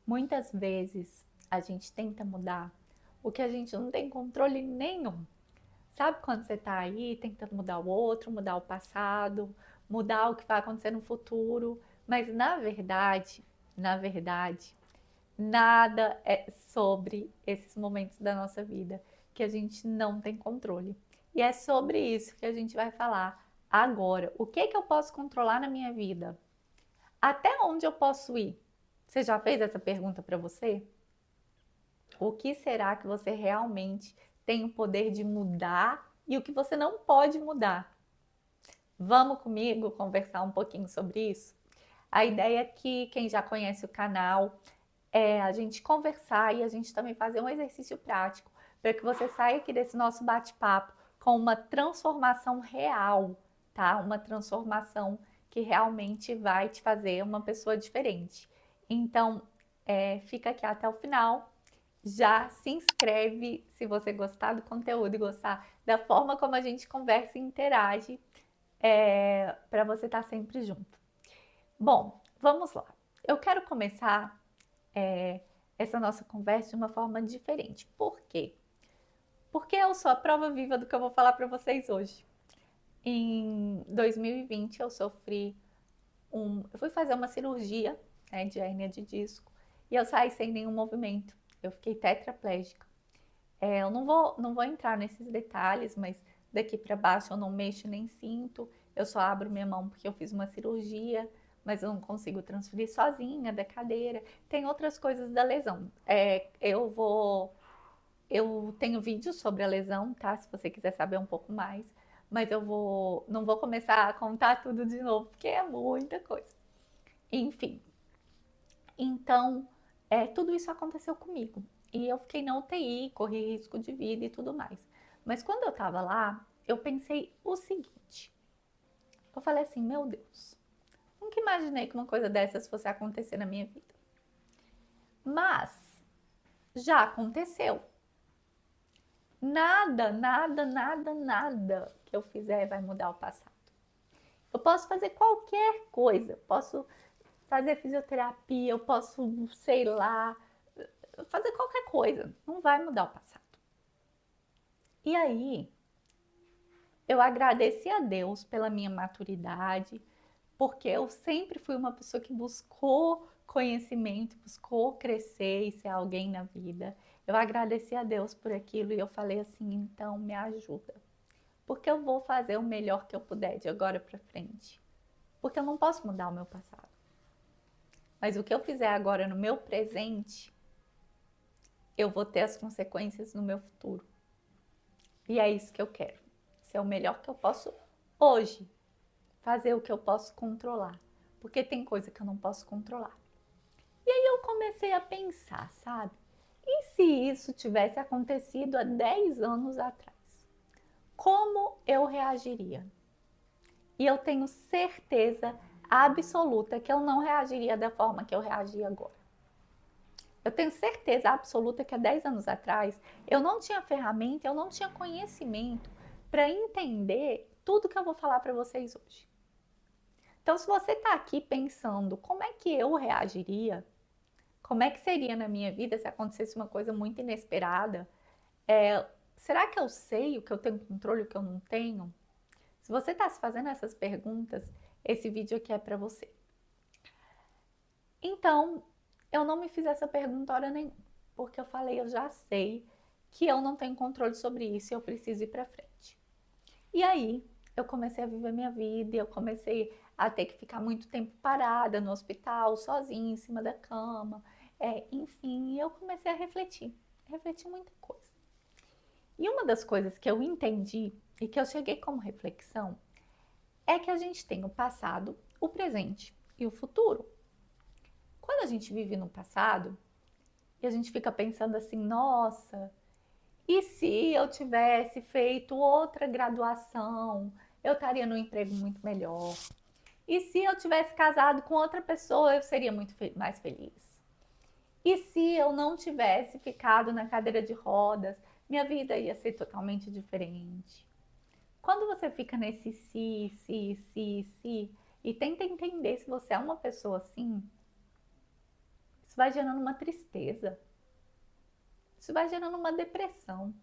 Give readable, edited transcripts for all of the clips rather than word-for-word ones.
Muitas vezes a gente tenta mudar o que a gente não tem controle nenhum. Sabe quando você está aí tentando mudar o outro, mudar o passado, mudar o que vai acontecer no futuro, mas na verdade, nada é sobre esses momentos da nossa vida que a gente não tem controle. E é sobre isso que a gente vai falar agora. O que que eu posso controlar na minha vida? Até onde eu posso ir? Você já fez essa pergunta para você? O que será que você realmente tem o poder de mudar e o que você não pode mudar? Vamos comigo conversar um pouquinho sobre isso? A ideia é que quem já conhece o canal é a gente conversar e a gente também fazer um exercício prático para que você saia aqui desse nosso bate-papo com uma transformação real, tá? Uma transformação que realmente vai te fazer uma pessoa diferente. Então, fica aqui até o final. Já se inscreve se você gostar do conteúdo e gostar da forma como a gente conversa e interage, para você estar sempre junto. Bom, vamos lá. Eu quero começar essa nossa conversa de uma forma diferente. Por quê? Porque eu sou a prova viva do que eu vou falar para vocês hoje. Em 2020 eu fui fazer uma cirurgia, né, de hérnia de disco e eu saí sem nenhum movimento. Eu fiquei tetraplégica. Eu não vou entrar nesses detalhes, mas daqui para baixo eu não mexo nem sinto. Eu só abro minha mão porque eu fiz uma cirurgia, mas eu não consigo transferir sozinha da cadeira. Tem outras coisas da lesão. Eu tenho vídeos sobre a lesão, tá? Se você quiser saber um pouco mais, mas não vou começar a contar tudo de novo, porque é muita coisa. Enfim, então tudo isso aconteceu comigo e eu fiquei na UTI, corri risco de vida e tudo mais. Mas quando eu tava lá, eu pensei o seguinte: eu falei assim, meu Deus, nunca imaginei que uma coisa dessas fosse acontecer na minha vida. Mas já aconteceu. Nada, nada, nada, nada que eu fizer vai mudar o passado. Eu posso fazer qualquer coisa, posso fazer fisioterapia, eu posso, sei lá, fazer qualquer coisa, não vai mudar o passado. E aí, eu agradeci a Deus pela minha maturidade, porque eu sempre fui uma pessoa que buscou conhecimento, buscou crescer e ser alguém na vida. Eu agradeci a Deus por aquilo e eu falei assim, então me ajuda, porque eu vou fazer o melhor que eu puder de agora para frente, porque eu não posso mudar o meu passado. Mas o que eu fizer agora no meu presente, eu vou ter as consequências no meu futuro. E é isso que eu quero. Ser o melhor que eu posso hoje. Fazer o que eu posso controlar. Porque tem coisa que eu não posso controlar. E aí eu comecei a pensar, sabe? E se isso tivesse acontecido há 10 anos atrás? Como eu reagiria? E eu tenho certeza absoluta que eu não reagiria da forma que eu reagi agora. Eu tenho certeza absoluta que há 10 anos atrás eu não tinha ferramenta, eu não tinha conhecimento para entender tudo que eu vou falar para vocês hoje. Então, se você está aqui pensando como é que eu reagiria, como é que seria na minha vida se acontecesse uma coisa muito inesperada, será que eu sei o que eu tenho controle e o que eu não tenho? Se você está se fazendo essas perguntas, esse vídeo aqui é para você. Então, eu não me fiz essa pergunta hora nenhuma, porque eu falei, eu já sei que eu não tenho controle sobre isso e eu preciso ir para frente. E aí, eu comecei a viver minha vida, eu comecei a ter que ficar muito tempo parada no hospital, sozinha, em cima da cama, enfim, eu comecei a refletir muita coisa. E uma das coisas que eu entendi e que eu cheguei como reflexão é que a gente tem o passado, o presente e o futuro. Quando a gente vive no passado e a gente fica pensando assim, nossa, e se eu tivesse feito outra graduação, eu estaria num emprego muito melhor. E se eu tivesse casado com outra pessoa, eu seria muito mais feliz. E se eu não tivesse ficado na cadeira de rodas, minha vida ia ser totalmente diferente. Quando você fica nesse se, e tenta entender se você é uma pessoa assim, se vai gerando uma tristeza. Isso vai gerando uma depressão.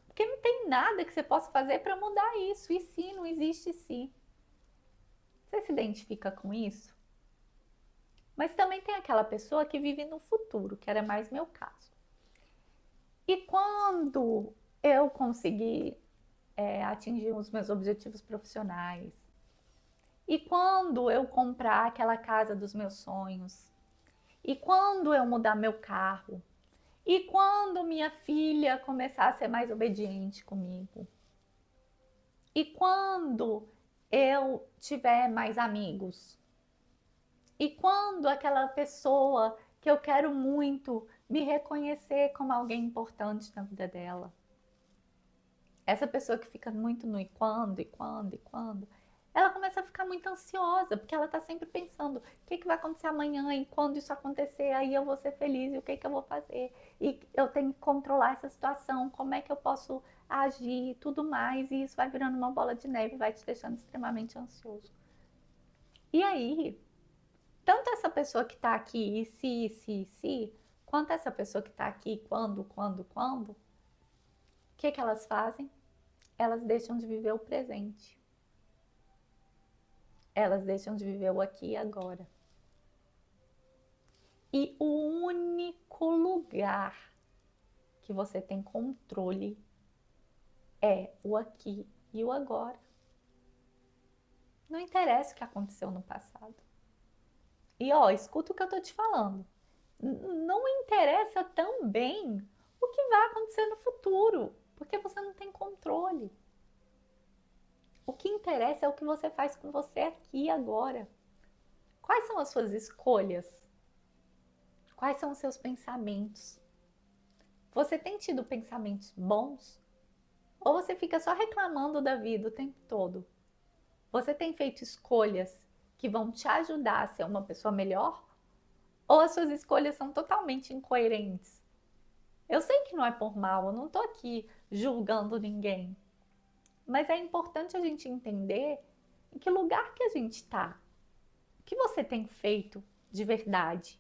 Porque não tem nada que você possa fazer para mudar isso. E se não existe se. Você se identifica com isso? Mas também tem aquela pessoa que vive no futuro, que era mais meu caso. E quando eu conseguir atingir os meus objetivos profissionais, e quando eu comprar aquela casa dos meus sonhos, e quando eu mudar meu carro, e quando minha filha começar a ser mais obediente comigo, e quando eu tiver mais amigos, e quando aquela pessoa que eu quero muito me reconhecer como alguém importante na vida dela. Essa pessoa que fica muito no e quando, ela começa a ficar muito ansiosa, porque ela está sempre pensando, o que vai acontecer amanhã, e quando isso acontecer, aí eu vou ser feliz, e o que eu vou fazer? E eu tenho que controlar essa situação, como é que eu posso agir e tudo mais, e isso vai virando uma bola de neve, vai te deixando extremamente ansioso. E aí, tanto essa pessoa que está aqui, e se, quanto essa pessoa que está aqui, quando, o que elas fazem? Elas deixam de viver o presente. Elas deixam de viver o aqui e agora. E o único lugar que você tem controle é o aqui e o agora. Não interessa o que aconteceu no passado. E escuta o que eu tô te falando. Não interessa também o que vai acontecer no futuro, porque você não tem controle. O que interessa é o que você faz com você aqui e agora. Quais são as suas escolhas? Quais são os seus pensamentos? Você tem tido pensamentos bons? Ou você fica só reclamando da vida o tempo todo? Você tem feito escolhas que vão te ajudar a ser uma pessoa melhor? Ou as suas escolhas são totalmente incoerentes? Eu sei que não é por mal, eu não tô aqui julgando ninguém. Mas é importante a gente entender em que lugar que a gente está. O que você tem feito de verdade?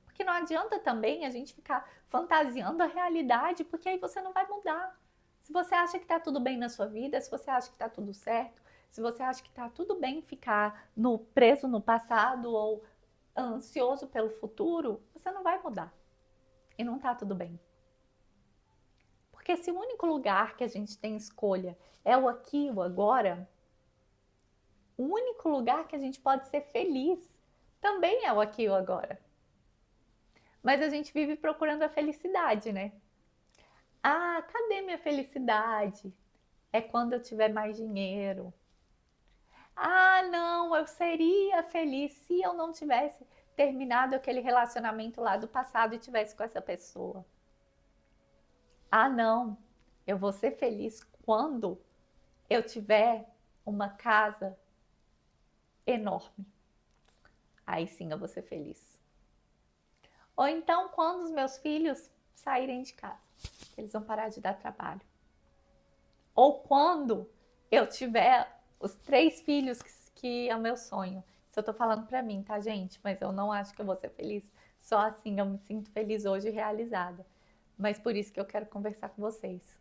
Porque não adianta também a gente ficar fantasiando a realidade, porque aí você não vai mudar. Se você acha que está tudo bem na sua vida, se você acha que está tudo certo, se você acha que está tudo bem ficar preso no passado ou ansioso pelo futuro, você não vai mudar. E não está tudo bem. Porque se o único lugar que a gente tem escolha é o aqui, o agora, o único lugar que a gente pode ser feliz também é o aqui e o agora. Mas a gente vive procurando a felicidade, né? Ah, cadê minha felicidade? É quando eu tiver mais dinheiro. Ah, não, eu seria feliz se eu não tivesse terminado aquele relacionamento lá do passado e tivesse com essa pessoa. Ah, não, eu vou ser feliz quando eu tiver uma casa enorme. Aí sim eu vou ser feliz. Ou então quando os meus filhos saírem de casa, eles vão parar de dar trabalho. Ou quando eu tiver os 3 filhos que é o meu sonho. Isso eu tô falando pra mim, tá, gente? Mas eu não acho que eu vou ser feliz. Só assim eu me sinto feliz hoje e realizada. Mas por isso que eu quero conversar com vocês.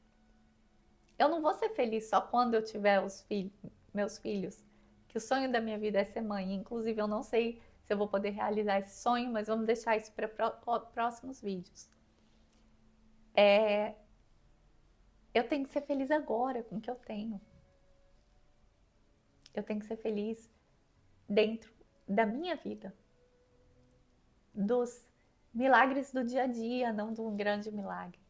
Eu não vou ser feliz só quando eu tiver meus filhos. Que o sonho da minha vida é ser mãe. Inclusive, eu não sei se eu vou poder realizar esse sonho, mas vamos deixar isso para próximos vídeos. Eu tenho que ser feliz agora com o que eu tenho. Eu tenho que ser feliz dentro da minha vida. Dos milagres do dia a dia, não de um grande milagre.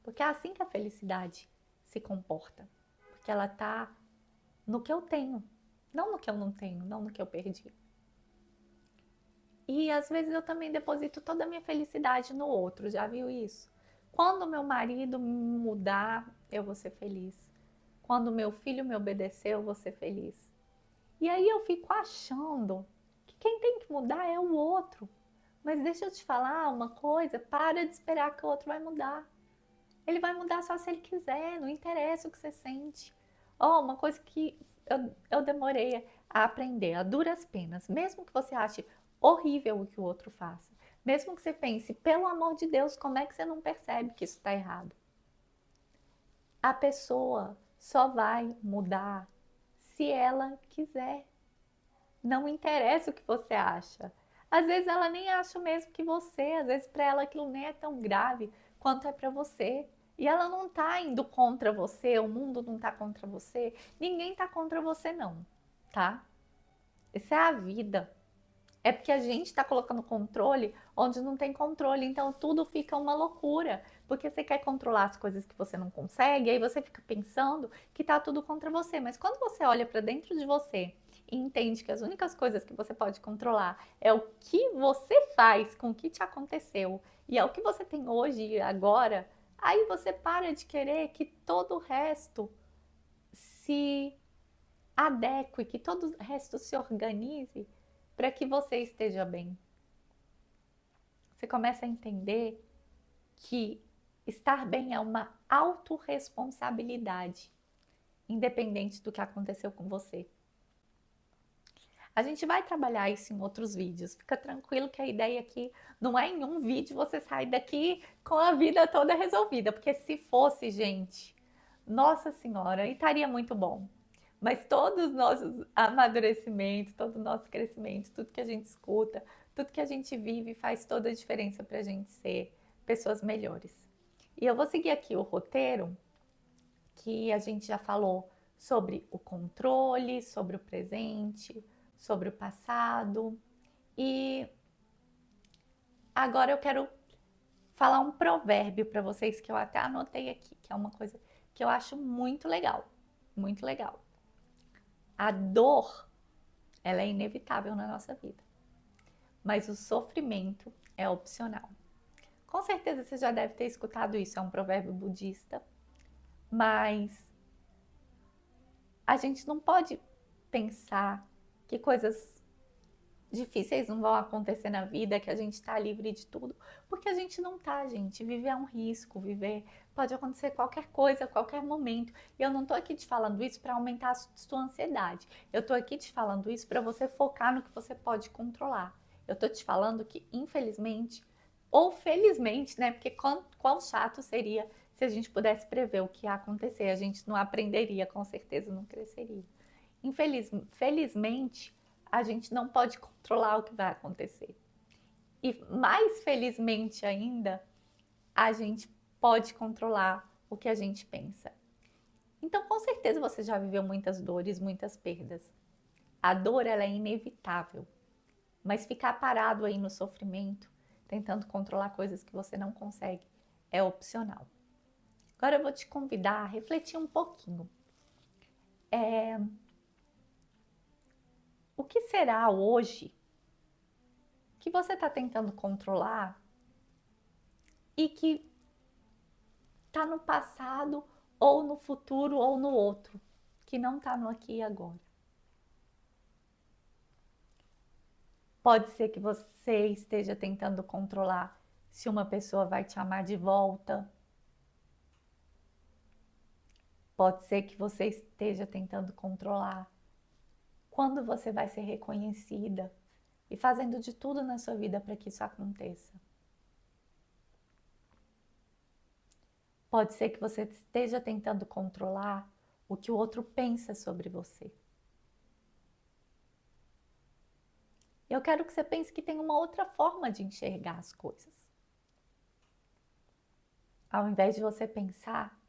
Porque é assim que a felicidade se comporta. Porque ela está no que eu tenho, não no que eu não tenho, não no que eu perdi. E às vezes eu também deposito toda a minha felicidade no outro, já viu isso? Quando meu marido me mudar, eu vou ser feliz. Quando meu filho me obedecer, eu vou ser feliz. E aí eu fico achando que quem tem que mudar é o outro. Mas deixa eu te falar uma coisa, para de esperar que o outro vai mudar. Ele vai mudar só se ele quiser, não interessa o que você sente. Uma coisa que eu demorei a aprender, a duras penas. Mesmo que você ache horrível o que o outro faça, Mesmo que você pense, pelo amor de Deus, como é que você não percebe que isso está errado? A pessoa só vai mudar se ela quiser. Não interessa o que você acha. Às vezes ela nem acha o mesmo que você, às vezes para ela aquilo nem é tão grave quanto é para você. E ela não está indo contra você, o mundo não está contra você, ninguém está contra você não, tá? Essa é a vida. É porque a gente está colocando controle onde não tem controle, então tudo fica uma loucura. Porque você quer controlar as coisas que você não consegue, aí você fica pensando que está tudo contra você. Mas quando você olha para dentro de você e entende que as únicas coisas que você pode controlar é o que você faz com o que te aconteceu e é o que você tem hoje e agora, aí você para de querer que todo o resto se adeque, que todo o resto se organize para que você esteja bem. Você começa a entender que estar bem é uma autorresponsabilidade, independente do que aconteceu com você. A gente vai trabalhar isso em outros vídeos. Fica tranquilo que a ideia aqui não é em um vídeo você sair daqui com a vida toda resolvida, porque se fosse, gente, nossa senhora, estaria muito bom. Mas todos os nossos amadurecimentos, todo o nosso crescimento, tudo que a gente escuta, tudo que a gente vive faz toda a diferença para a gente ser pessoas melhores. E eu vou seguir aqui o roteiro que a gente já falou sobre o controle, sobre o presente, sobre o passado. E agora eu quero falar um provérbio para vocês que eu até anotei aqui, que é uma coisa que eu acho muito legal, muito legal. A dor, ela é inevitável na nossa vida, mas o sofrimento é opcional. Com certeza você já deve ter escutado isso, é um provérbio budista, mas a gente não pode pensar que coisas difíceis não vão acontecer na vida, que a gente está livre de tudo, porque a gente não tá, gente. Viver é um risco, viver pode acontecer qualquer coisa, a qualquer momento. E eu não tô aqui te falando isso para aumentar a sua ansiedade. Eu tô aqui te falando isso para você focar no que você pode controlar. Eu tô te falando que, infelizmente, ou felizmente, né? Porque quão chato seria se a gente pudesse prever o que ia acontecer. A gente não aprenderia, com certeza não cresceria. Felizmente, a gente não pode controlar o que vai acontecer. E mais felizmente ainda, a gente pode controlar o que a gente pensa. Então, com certeza você já viveu muitas dores, muitas perdas. A dor, ela é inevitável. Mas ficar parado aí no sofrimento, tentando controlar coisas que você não consegue, é opcional. Agora eu vou te convidar a refletir um pouquinho. O que será hoje que você está tentando controlar e que está no passado ou no futuro ou no outro, que não está no aqui e agora? Pode ser que você esteja tentando controlar se uma pessoa vai te amar de volta. Pode ser que você esteja tentando controlar quando você vai ser reconhecida e fazendo de tudo na sua vida para que isso aconteça. Pode ser que você esteja tentando controlar o que o outro pensa sobre você. Eu quero que você pense que tem uma outra forma de enxergar as coisas. Ao invés de você pensar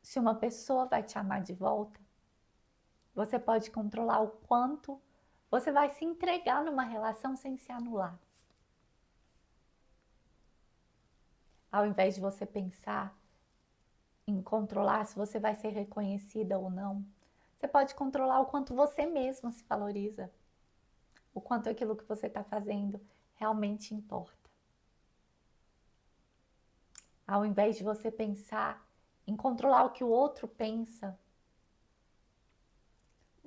se uma pessoa vai te amar de volta, você pode controlar o quanto você vai se entregar numa relação sem se anular. Ao invés de você pensar em controlar se você vai ser reconhecida ou não, você pode controlar o quanto você mesma se valoriza, o quanto aquilo que você está fazendo realmente importa. Ao invés de você pensar em controlar o que o outro pensa,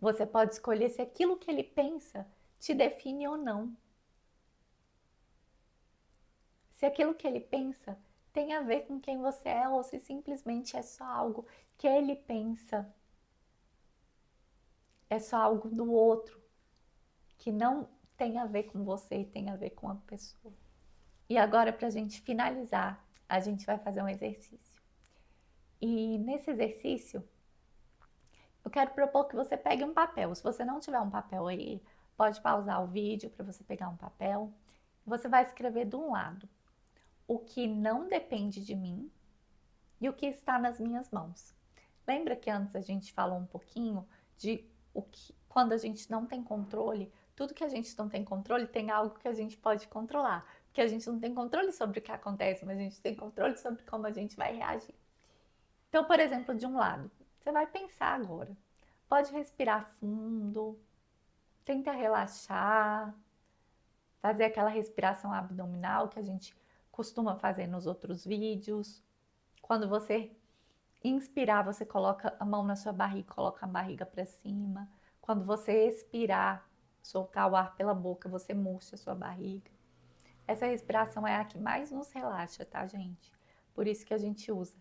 você pode escolher se aquilo que ele pensa te define ou não. Se aquilo que ele pensa tem a ver com quem você é ou se simplesmente é só algo que ele pensa, é só algo do outro, que não tem a ver com você e tem a ver com a pessoa. E agora, para a gente finalizar, a gente vai fazer um exercício. E nesse exercício, eu quero propor que você pegue um papel. Se você não tiver um papel aí, pode pausar o vídeo para você pegar um papel. Você vai escrever de um lado o que não depende de mim e o que está nas minhas mãos. Lembra que antes a gente falou um pouquinho de o que, quando a gente não tem controle, tudo que a gente não tem controle tem algo que a gente pode controlar. Porque a gente não tem controle sobre o que acontece, mas a gente tem controle sobre como a gente vai reagir. Então, por exemplo, de um lado, você vai pensar agora. Pode respirar fundo, tenta relaxar, fazer aquela respiração abdominal que a gente costuma fazer nos outros vídeos. Quando você inspirar, você coloca a mão na sua barriga, coloca a barriga para cima. Quando você expirar, soltar o ar pela boca, você murcha a sua barriga. Essa respiração é a que mais nos relaxa, tá, gente? Por isso que a gente usa.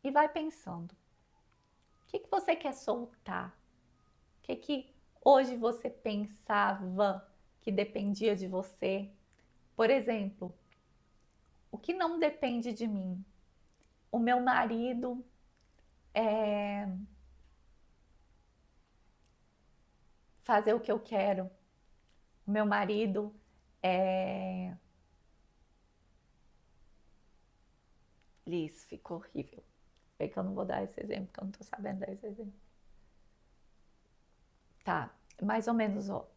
E vai pensando. O que você quer soltar? O que hoje você pensava que dependia de você? Por exemplo, o que não depende de mim? O meu marido fazer o que eu quero. O meu marido Liz, ficou horrível. É que eu não vou dar esse exemplo, porque eu não tô sabendo dar esse exemplo. Tá, mais ou menos, ó.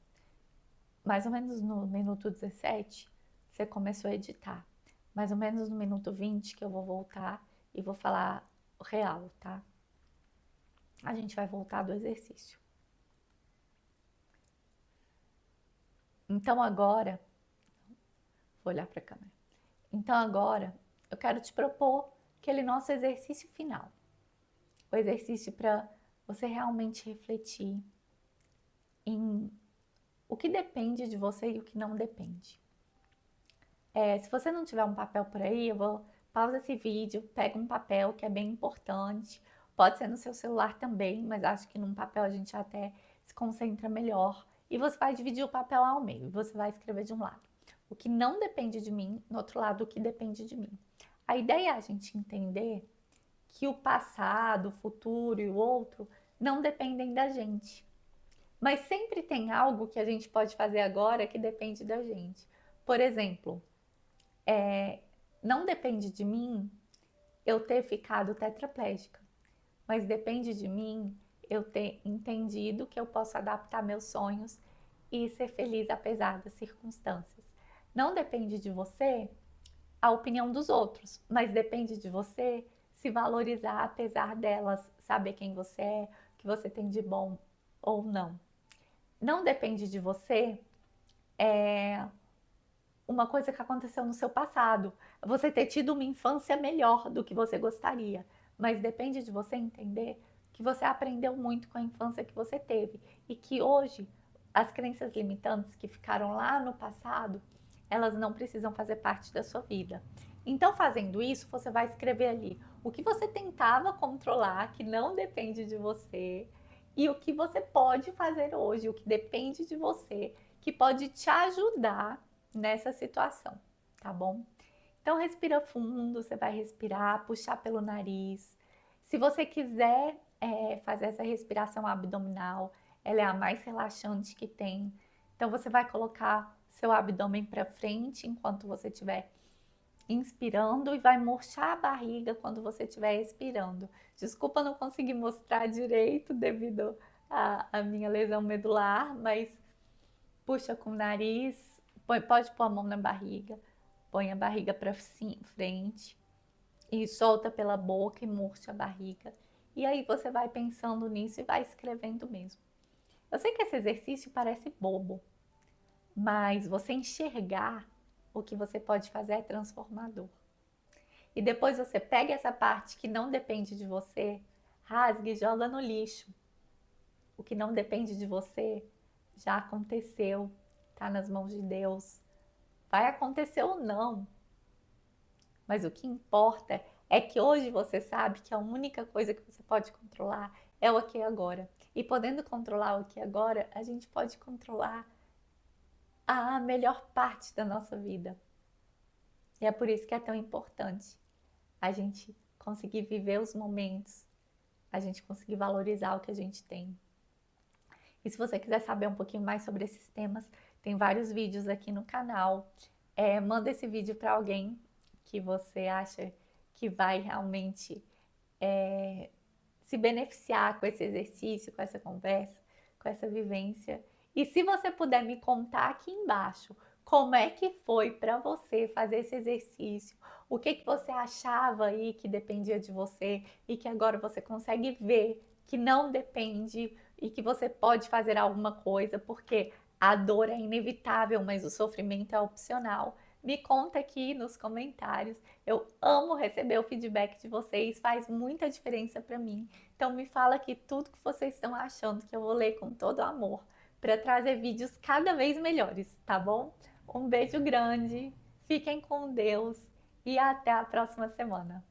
Mais ou menos no minuto 17, você começou a editar. Mais ou menos no minuto 20 que eu vou voltar e vou falar o real, tá? A gente vai voltar do exercício. Então agora, vou olhar para a câmera. Então agora, eu quero te propor aquele nosso exercício final. O exercício para você realmente refletir em o que depende de você e o que não depende. Se você não tiver um papel por aí, eu vou pausa esse vídeo, pega um papel que é bem importante. Pode ser no seu celular também, mas acho que num papel a gente até se concentra melhor. E você vai dividir o papel ao meio. Você vai escrever de um lado o que não depende de mim, no outro lado o que depende de mim. A ideia é a gente entender que o passado, o futuro e o outro não dependem da gente. Mas sempre tem algo que a gente pode fazer agora que depende da gente. Por exemplo, não depende de mim eu ter ficado tetraplégica, mas depende de mim eu ter entendido que eu posso adaptar meus sonhos e ser feliz apesar das circunstâncias. Não depende de você a opinião dos outros, mas depende de você se valorizar apesar delas, saber quem você é, o que você tem de bom ou não. Não depende de você uma coisa que aconteceu no seu passado, você ter tido uma infância melhor do que você gostaria, mas depende de você entender que você aprendeu muito com a infância que você teve e que hoje as crenças limitantes que ficaram lá no passado, elas não precisam fazer parte da sua vida. Então, fazendo isso, você vai escrever ali o que você tentava controlar, que não depende de você, e o que você pode fazer hoje, o que depende de você, que pode te ajudar nessa situação, tá bom? Então respira fundo, você vai respirar, puxar pelo nariz. Se você quiser fazer essa respiração abdominal, ela é a mais relaxante que tem. Então você vai colocar seu abdômen para frente enquanto você estiver inspirando e vai murchar a barriga quando você estiver expirando. Desculpa não conseguir mostrar direito devido à minha lesão medular, mas puxa com o nariz, pode pôr a mão na barriga, põe a barriga para frente e solta pela boca e murcha a barriga. E aí você vai pensando nisso e vai escrevendo mesmo. Eu sei que esse exercício parece bobo, mas você enxergar o que você pode fazer é transformador. E depois você pega essa parte que não depende de você, rasgue e joga no lixo. O que não depende de você já aconteceu, tá nas mãos de Deus. Vai acontecer ou não. Mas o que importa é que hoje você sabe que a única coisa que você pode controlar é o aqui e agora. E podendo controlar o aqui e agora, a gente pode controlar a melhor parte da nossa vida. E é por isso que é tão importante a gente conseguir viver os momentos, a gente conseguir valorizar o que a gente tem. E se você quiser saber um pouquinho mais sobre esses temas, tem vários vídeos aqui no canal. Manda esse vídeo para alguém que você acha que vai realmente se beneficiar com esse exercício, com essa conversa, com essa vivência. E se você puder me contar aqui embaixo como é que foi para você fazer esse exercício, o que que você achava aí que dependia de você e que agora você consegue ver que não depende e que você pode fazer alguma coisa, porque a dor é inevitável, mas o sofrimento é opcional. Me conta aqui nos comentários. Eu amo receber o feedback de vocês, faz muita diferença para mim. Então me fala aqui tudo que vocês estão achando, que eu vou ler com todo amor para trazer vídeos cada vez melhores, tá bom? Um beijo grande, fiquem com Deus e até a próxima semana.